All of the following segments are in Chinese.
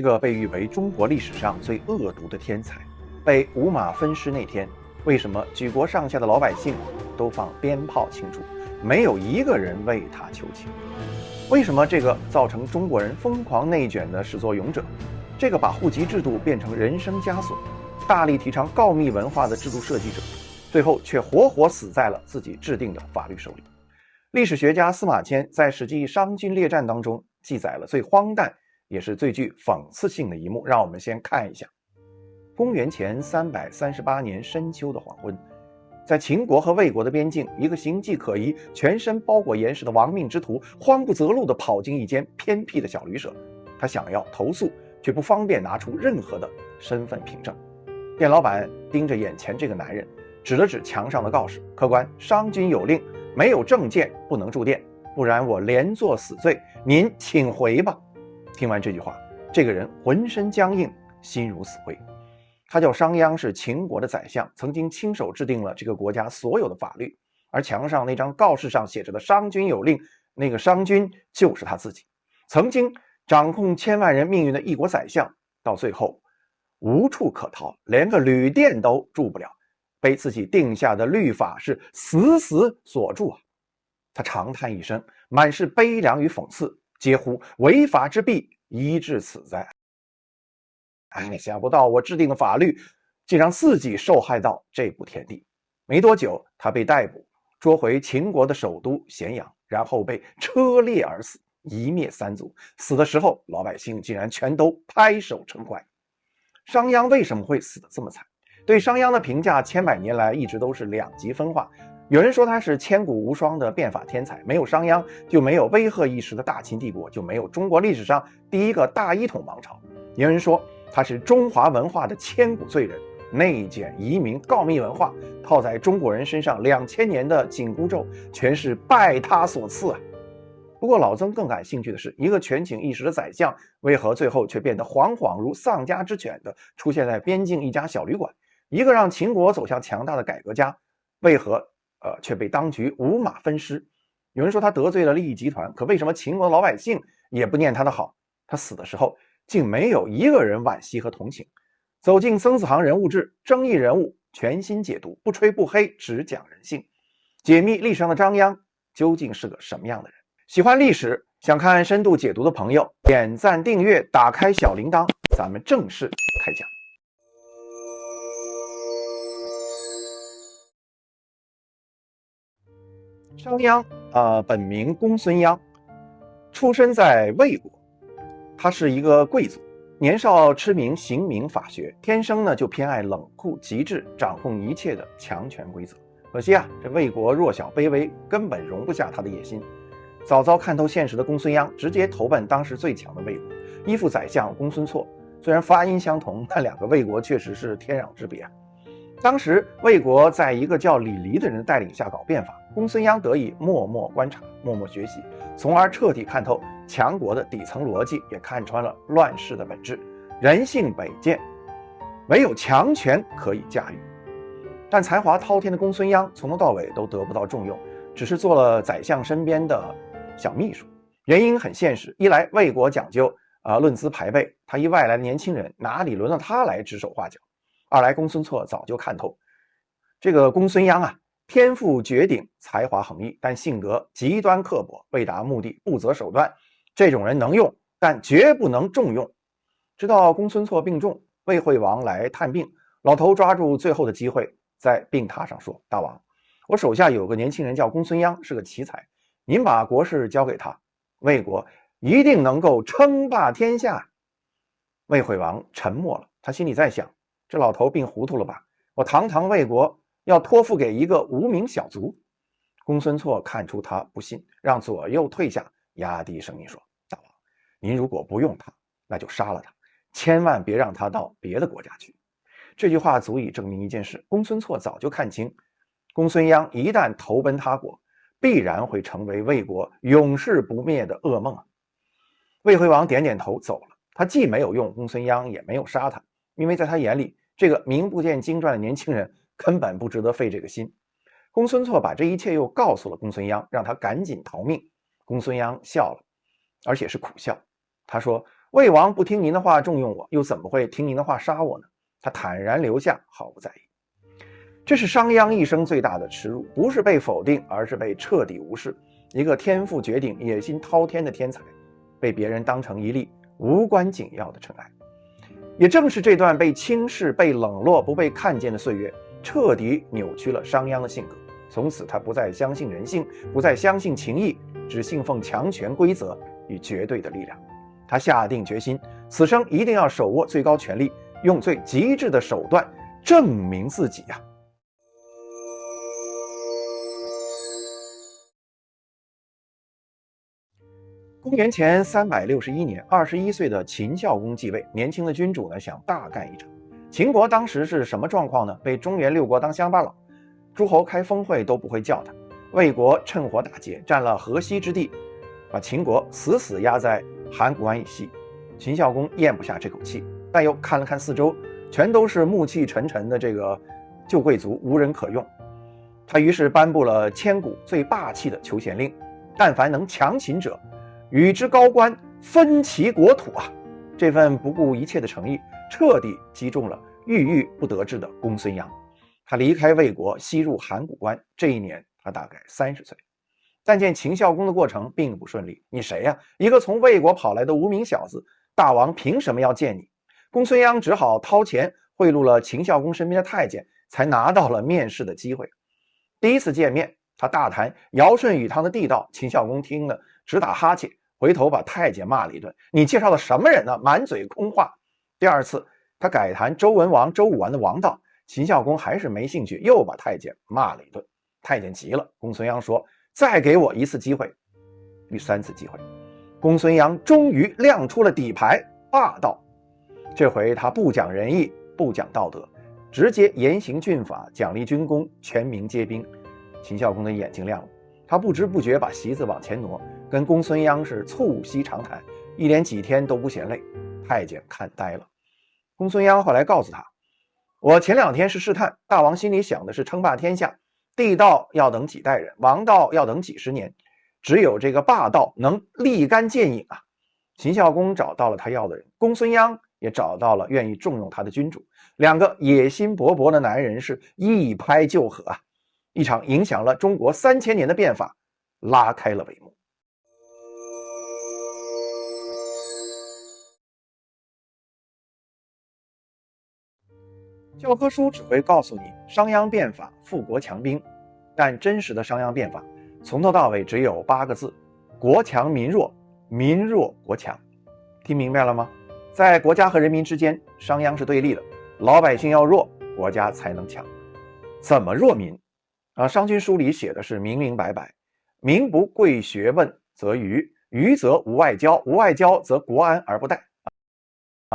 这个被誉为中国历史上最恶毒的天才，被五马分尸那天，为什么举国上下的老百姓都放鞭炮庆祝，没有一个人为他求情？为什么这个造成中国人疯狂内卷的始作俑者，这个把户籍制度变成人生枷锁，大力提倡告密文化的制度设计者，最后却活活死在了自己制定的法律手里？历史学家司马迁在《史记·商均列传》当中记载了最荒诞也是最具讽刺性的一幕，让我们先看一下。公元前338年深秋的黄昏，在秦国和魏国的边境，一个形迹可疑、全身包裹严实的亡命之徒，慌不择路地跑进一间偏僻的小旅社。他想要投诉，却不方便拿出任何的身份凭证。店老板盯着眼前这个男人，指了指墙上的告示：“客官，商君有令，没有证件不能住店，不然我连坐死罪，您请回吧。”听完这句话，这个人浑身僵硬，心如死灰。他叫商鞅，是秦国的宰相，曾经亲手制定了这个国家所有的法律，而墙上那张告示上写着的商君有令，那个商君就是他自己，曾经掌控千万人命运的一国宰相，到最后无处可逃，连个旅店都住不了，被自己定下的律法是死死锁住啊！他长叹一声，满是悲凉与讽刺，嗟乎违法之弊，宜至此哉！想不到我制定的法律竟让自己受害到这步田地。没多久，他被逮捕，捉回秦国的首都咸阳，然后被车裂而死，一灭三族。死的时候，老百姓竟然全都拍手称快。商鞅为什么会死得这么惨？对商鞅的评价千百年来一直都是两极分化。有人说他是千古无双的变法天才，没有商鞅就没有威吓一时的大秦帝国，就没有中国历史上第一个大一统王朝。有人说他是中华文化的千古罪人，内卷移民告密文化套在中国人身上2000年的紧箍咒全是拜他所赐啊。不过老曾更感兴趣的是，一个权倾一时的宰相为何最后却变得惶惶如丧家之犬的出现在边境一家小旅馆？一个让秦国走向强大的改革家为何却被当局五马分尸？有人说他得罪了利益集团，可为什么秦国的老百姓也不念他的好？他死的时候竟没有一个人惋惜和同情。走进曾子航人物志，争议人物全新解读，不吹不黑，只讲人性，解密历史上的张鞅究竟是个什么样的人。喜欢历史，想看深度解读的朋友，点赞订阅，打开小铃铛，咱们正式开讲。商鞅本名公孙鞅，出生在魏国。他是一个贵族，年少痴迷刑名法学，天生呢就偏爱冷酷极致，掌控一切的强权规则。可惜啊，这魏国弱小卑微，根本容不下他的野心。早早看透现实的公孙鞅直接投奔当时最强的魏国，依附宰相公孙痤。虽然发音相同，但两个魏国确实是天壤之别啊。当时魏国在一个叫李黎的人带领下搞变法，公孙鞅得以默默观察，默默学习，从而彻底看透强国的底层逻辑，也看穿了乱世的本质。人性本贱，唯有强权可以驾驭。但才华滔天的公孙鞅从头到尾都得不到重用，只是做了宰相身边的小秘书。原因很现实，一来魏国讲究论资排辈，他一外来的年轻人哪里轮到他来指手画脚；二来公孙痤早就看透这个公孙鞅天赋绝顶，才华横溢，但性格极端刻薄，为达目的不择手段。这种人能用，但绝不能重用。直到公孙痤病重，魏惠王来探病，老头抓住最后的机会，在病榻上说：“大王，我手下有个年轻人叫公孙鞅，是个奇才，您把国事交给他，魏国一定能够称霸天下。”魏惠王沉默了，他心里在想，这老头病糊涂了吧？我堂堂魏国要托付给一个无名小卒？公孙痤看出他不信，让左右退下，压低声音说：“大王，您如果不用他，那就杀了他，千万别让他到别的国家去。”这句话足以证明一件事，公孙痤早就看清，公孙鞅一旦投奔他国，必然会成为魏国永世不灭的噩梦。魏惠王点点头走了，他既没有用公孙鞅，也没有杀他，因为在他眼里，这个名不见经传的年轻人根本不值得费这个心。公孙痤把这一切又告诉了公孙鞅，让他赶紧逃命。公孙鞅笑了，而且是苦笑。他说：“魏王不听您的话重用我，又怎么会听您的话杀我呢？他坦然留下，毫不在意。这是商鞅一生最大的耻辱，不是被否定，而是被彻底无视。一个天赋绝顶、野心滔天的天才，被别人当成一粒无关紧要的尘埃。也正是这段被轻视、被冷落、不被看见的岁月，彻底扭曲了商鞅的性格。从此他不再相信人性，不再相信情义，只信奉强权规则与绝对的力量。他下定决心，此生一定要手握最高权力，用最极致的手段证明自己呀。公元前361年，21岁的秦孝公继位，年轻的君主呢想大干一场。秦国当时是什么状况呢？被中原6国当乡巴佬，诸侯开峰会都不会叫他。魏国趁火打劫，占了河西之地，把秦国死死压在函谷关以西。秦孝公咽不下这口气，但又看了看四周，全都是暮气沉沉的这个旧贵族，无人可用。他于是颁布了千古最霸气的求贤令：但凡能强秦者，与之高官，分其国土啊！这份不顾一切的诚意，彻底击中了郁郁不得志的公孙鞅。他离开魏国，西入函谷关，这一年他大概30岁。但见秦孝公的过程并不顺利。你谁呀？一个从魏国跑来的无名小子，大王凭什么要见你？公孙鞅只好掏钱贿赂了秦孝公身边的太监，才拿到了面试的机会。第一次见面，他大谈尧舜禹汤的地道，秦孝公听了直打哈欠，回头把太监骂了一顿：你介绍的什么人呢？满嘴空话。第二次他改谈周文王、周武王的王道，秦孝公还是没兴趣，又把太监骂了一顿。太监急了，公孙鞅说：再给我一次机会。第3次机会，公孙鞅终于亮出了底牌，霸道。这回他不讲仁义，不讲道德，直接严刑峻法，奖励军功，全民皆兵。秦孝公的眼睛亮了，他不知不觉把席子往前挪，跟公孙鞅是促膝长谈，一连几天都不嫌累。太监看呆了。公孙鞅后来告诉他：我前2天是试探，大王心里想的是称霸天下，地道要等几代人，王道要等几十年，只有这个霸道能立竿见影啊！秦孝公找到了他要的人，公孙鞅也找到了愿意重用他的君主，两个野心勃勃的男人是一拍就合啊！一场影响了中国3000年的变法拉开了帷幕。教科书只会告诉你商鞅变法，富国强兵，但真实的商鞅变法从头到尾只有8个字：国强民弱，民弱国强。听明白了吗？在国家和人民之间，商鞅是对立的，老百姓要弱，国家才能强。怎么弱民商君书里写的是明明白白：民不贵学问则愚，愚则无外交，无外交则国安而不殆。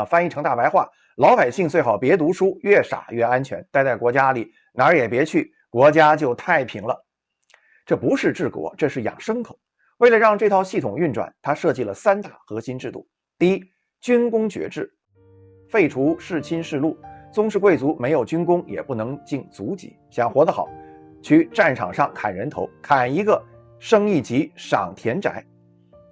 翻译成大白话，老百姓最好别读书，越傻越安全，待在国家里，哪儿也别去，国家就太平了。这不是治国，这是养牲口。为了让这套系统运转，他设计了3大核心制度。第一，军功爵制，废除世亲世禄，宗室贵族没有军功也不能进族籍，想活得好，去战场上砍人头，砍一个升一级，赏田宅。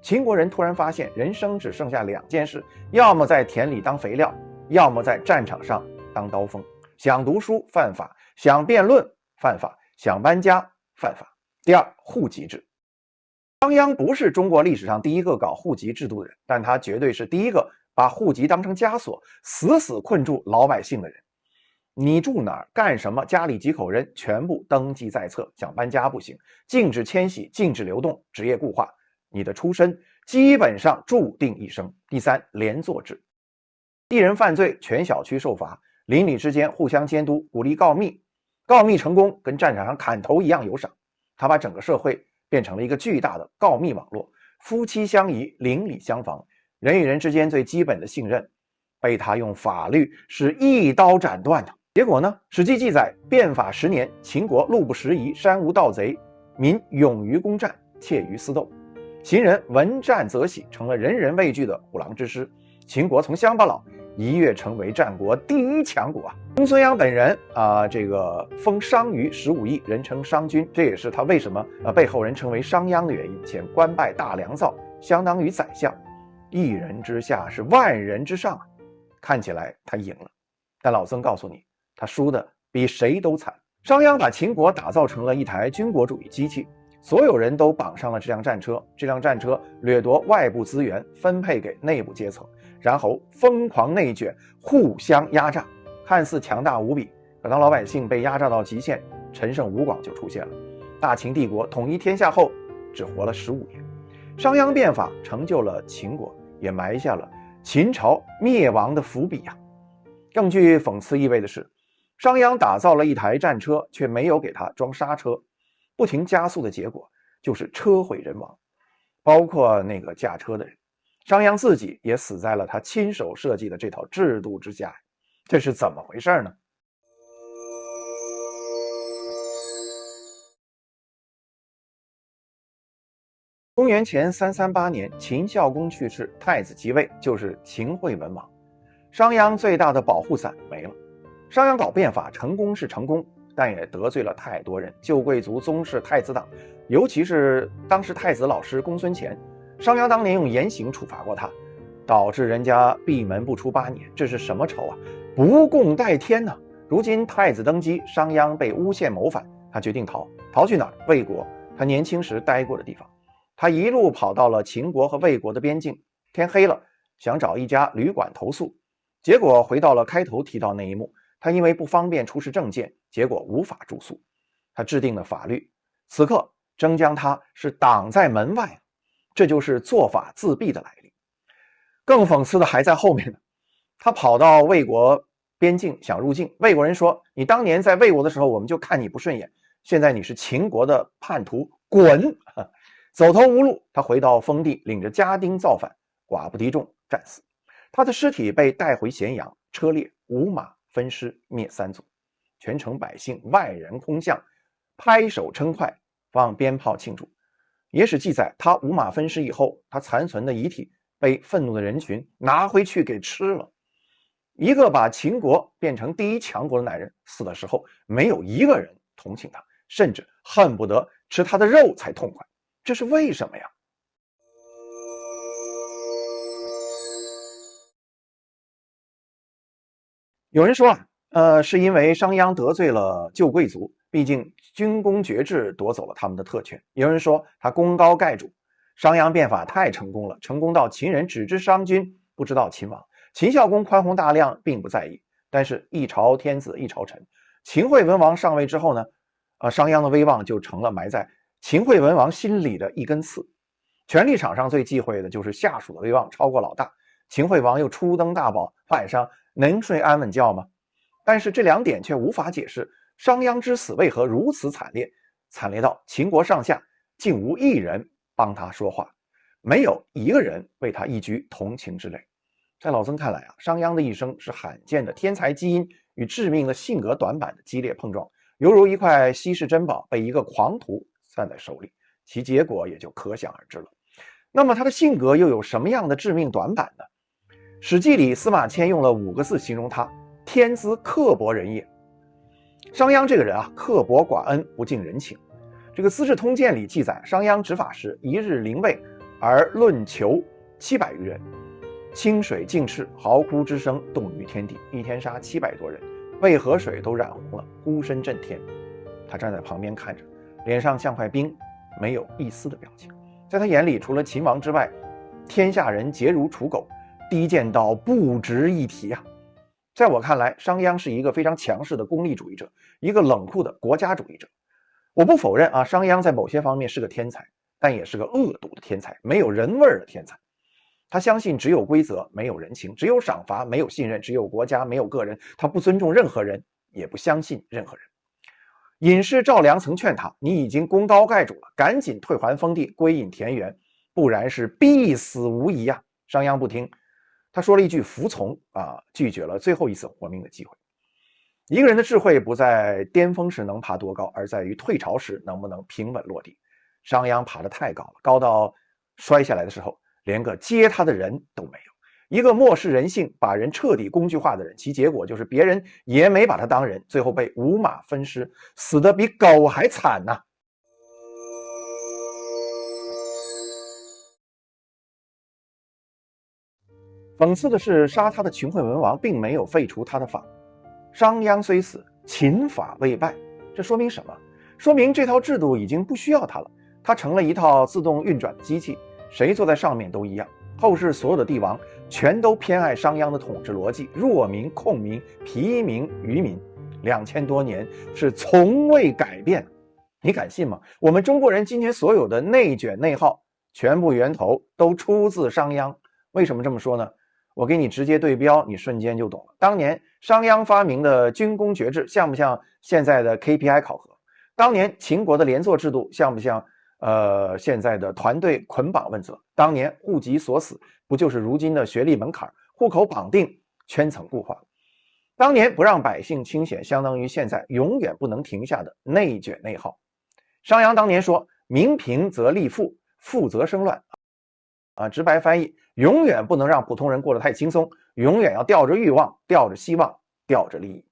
秦国人突然发现，人生只剩下2件事，要么在田里当肥料，要么在战场上当刀锋。想读书犯法，想辩论犯法，想搬家犯法。第二，户籍制。商鞅不是中国历史上第一个搞户籍制度的人，但他绝对是第一个把户籍当成枷锁，死死困住老百姓的人。你住哪儿，干什么，家里几口人，全部登记在册。想搬家不行，禁止迁徙，禁止流动，职业固化。你的出身基本上注定一生。第三，连坐制。一人犯罪，全小区受罚，邻里之间互相监督，鼓励告密，告密成功跟战场上砍头一样有赏。他把整个社会变成了一个巨大的告密网络，夫妻相宜，邻里相防，人与人之间最基本的信任被他用法律是一刀斩断的。结果呢？史记记载，变法10年，秦国路不拾遗，山无盗贼，民勇于攻战，怯于私斗。秦人闻战则喜，成了人人畏惧的虎狼之师。秦国从乡巴佬一跃成为战国第1强国啊！公孙鞅本人封商于15邑，人称商君，这也是他为什么被后人称为商鞅的原因。且官拜大良造，相当于宰相。一人之下是万人之上啊。看起来他赢了，但老曾告诉你，他输的比谁都惨。商鞅把秦国打造成了一台军国主义机器，所有人都绑上了这辆战车，这辆战车掠夺外部资源，分配给内部阶层，然后疯狂内卷，互相压榨，看似强大无比。可当老百姓被压榨到极限，陈胜吴广就出现了。大秦帝国统一天下后，只活了15年。商鞅变法成就了秦国，也埋下了秦朝灭亡的伏笔啊。更具讽刺意味的是，商鞅打造了一台战车，却没有给它装刹车，不停加速的结果就是车毁人亡，包括那个驾车的人。商鞅自己也死在了他亲手设计的这套制度之下，这是怎么回事呢？公元前338年，秦孝公去世，太子即位，就是秦惠文王。商鞅最大的保护伞没了。商鞅搞变法成功是成功，但也得罪了太多人，旧贵族、宗室、太子党，尤其是当时太子老师公孙虔。商鞅当年用严刑处罚过他，导致人家闭门不出8年，这是什么仇啊？不共戴天呐！如今太子登基，商鞅被诬陷谋反，他决定逃去哪儿？魏国，他年轻时待过的地方。他一路跑到了秦国和魏国的边境，天黑了，想找一家旅馆投宿，结果回到了开头提到那一幕，他因为不方便出示证件，结果无法住宿。他制定了法律，此刻征将他是挡在门外，这就是做法自毙的来历。更讽刺的还在后面呢，他跑到魏国边境想入境，魏国人说，你当年在魏国的时候我们就看你不顺眼，现在你是秦国的叛徒，滚！走投无路，他回到封地，领着家丁造反，寡不敌众，战死。他的尸体被带回咸阳，车裂，五马分尸，灭3族。全城百姓万人空巷，拍手称快，放鞭炮庆祝。野史记载，他五马分尸以后，他残存的遗体被愤怒的人群拿回去给吃了。一个把秦国变成第一强国的男人，死的时候没有一个人同情他，甚至恨不得吃他的肉才痛快。这是为什么呀？有人说是因为商鞅得罪了旧贵族，毕竟军功爵制夺走了他们的特权。有人说他功高盖主，商鞅变法太成功了，成功到秦人只知商君，不知道秦王。秦孝公宽宏大量，并不在意，但是一朝天子一朝臣。秦惠文王上位之后呢，商鞅的威望就成了埋在秦惠文王心里的一根刺。权力场上最忌讳的就是下属的威望超过老大。秦惠王又初登大宝，晚上能睡安稳觉吗？但是这2点却无法解释商鞅之死为何如此惨烈，惨烈到秦国上下竟无一人帮他说话，没有一个人为他一掬同情之泪。在老曾看来商鞅的一生是罕见的天才基因与致命的性格短板的激烈碰撞，犹如一块稀世珍宝被一个狂徒攥在手里，其结果也就可想而知了。那么他的性格又有什么样的致命短板呢？史记里司马迁用了5个字形容他：天资刻薄人也。商鞅这个人刻薄寡恩，不近人情。这个《资治通鉴》里记载，商鞅执法时1日0位，而论囚700余人，清水尽赤，嚎哭之声动于天地，一天杀700多人，渭河水都染红了，孤身震天。他站在旁边看着，脸上像块冰，没有一丝的表情。在他眼里，除了秦王之外，天下人皆如刍狗，低贱到不值一提啊！在我看来，商鞅是一个非常强势的功利主义者，一个冷酷的国家主义者。我不否认商鞅在某些方面是个天才，但也是个恶毒的天才，没有人味的天才。他相信只有规则，没有人情；只有赏罚，没有信任；只有国家，没有个人。他不尊重任何人，也不相信任何人。隐士赵良曾劝他：你已经功高盖主了，赶紧退还封地，归隐田园，不然是必死无疑啊！商鞅不听，他说了一句服从拒绝了最后一次活命的机会。一个人的智慧不在巅峰时能爬多高，而在于退潮时能不能平稳落地。商鞅爬得太高了，高到摔下来的时候连个接他的人都没有。一个漠视人性，把人彻底工具化的人，其结果就是别人也没把他当人，最后被五马分尸，死得比狗还惨呐！讽刺的是，杀他的秦惠文王并没有废除他的法。商鞅虽死，秦法未败。这说明什么？说明这套制度已经不需要它了，它成了一套自动运转的机器，谁坐在上面都一样。后世所有的帝王全都偏爱商鞅的统治逻辑：弱民、控民、疲民、愚民，2000多年是从未改变。你敢信吗？我们中国人今天所有的内卷内耗，全部源头都出自商鞅。为什么这么说呢？我给你直接对标，你瞬间就懂了。当年商鞅发明的军功爵制像不像现在的 KPI 考核？当年秦国的连坐制度像不像现在的团队捆绑问责？当年户籍锁死不就是如今的学历门槛，户口绑定，圈层固化？当年不让百姓清闲，相当于现在永远不能停下的内卷内耗。商鞅当年说：“民贫则利富，富则生乱。”直白翻译，永远不能让普通人过得太轻松，永远要吊着欲望，吊着希望，吊着利益，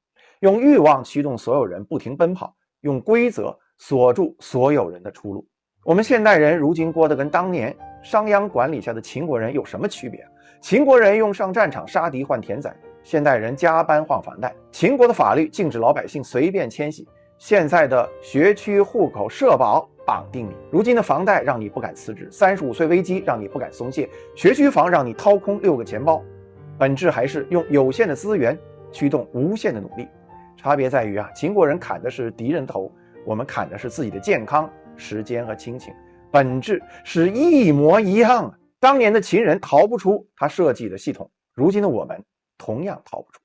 用欲望驱动所有人不停奔跑，用规则锁住所有人的出路。我们现代人如今过得跟当年商鞅管理下的秦国人有什么区别？秦国人用上战场杀敌换田仔，现代人加班换房贷。秦国的法律禁止老百姓随便迁徙，现在的学区、户口、社保绑定你。如今的房贷让你不敢辞职，35岁危机让你不敢松懈，学区房让你掏空6个钱包。本质还是用有限的资源驱动无限的努力。差别在于秦国人砍的是敌人头，我们砍的是自己的健康、时间和亲情，本质是一模一样。当年的秦人逃不出他设计的系统，如今的我们同样逃不出。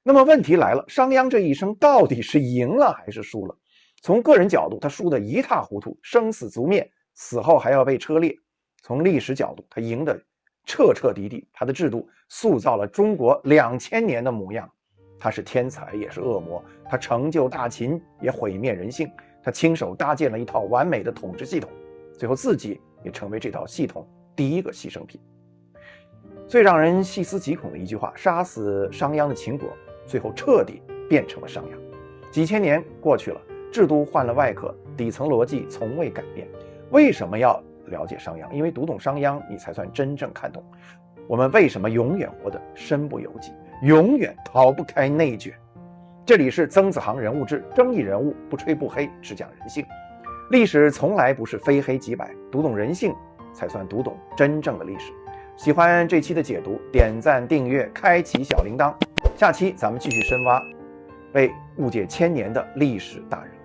那么问题来了，商鞅这一生到底是赢了还是输了？从个人角度，他输得一塌糊涂，生死族灭，死后还要被车裂。从历史角度，他赢得彻彻底底，他的制度塑造了中国2000年的模样。他是天才也是恶魔，他成就大秦也毁灭人性，他亲手搭建了一套完美的统治系统，最后自己也成为这套系统第一个牺牲品。最让人细思极恐的一句话：杀死商鞅的秦国最后彻底变成了商鞅。几千年过去了，制度换了外壳，底层逻辑从未改变。为什么要了解商鞅？因为读懂商鞅，你才算真正看懂我们为什么永远活得身不由己，永远逃不开内卷。这里是曾子航人物志，争议人物不吹不黑，只讲人性。历史从来不是非黑即白，读懂人性才算读懂真正的历史。喜欢这期的解读，点赞订阅，开启小铃铛。下期咱们继续深挖被误解1000年的历史大人物。